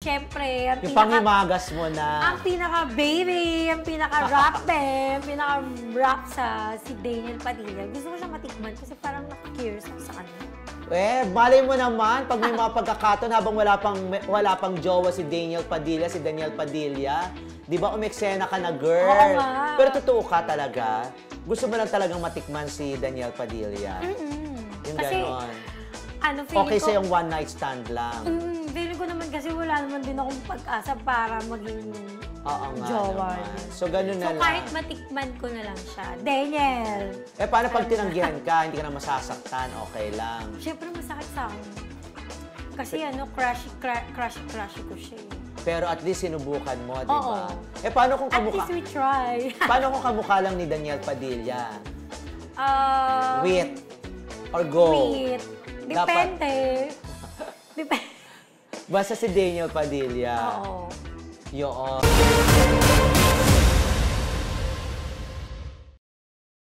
Siyempre, yung pangimagas mo na. Ang pinaka-baby, ang pinaka-rap sa si Daniel Padilla. Gusto ko siya matikman kasi parang nakaka-curious ako sa kanya. Malay mo naman, pag may mga pagkakataon habang wala pang jowa si Daniel Padilla, di ba umeksena ka na, girl? Oo nga. Pero totoo ka talaga. Gusto mo lang talagang matikman si Daniel Padilla. Yung kasi, ganon. Feeling Okay ko, sa yung one night stand lang. Feeling ko naman kasi wala naman din akong pag-asa para maging Oo nga jowa. naman. So, ganun na So, lang. kahit matikman ko na lang siya. Daniel! Paano pag tinanggihan ka, hindi ka na masasaktan, okay lang. Siyempre, masakit sa akin. Kasi crush ko siya. Pero at least sinubukan mo, di ba? Oo. Paano kung At kamukha? least we try. Paano kung kamukha lang ni Daniel Padilla? With. With or go? With. Depende. Depende. Basta si Daniel Padilla. Oo. Yun.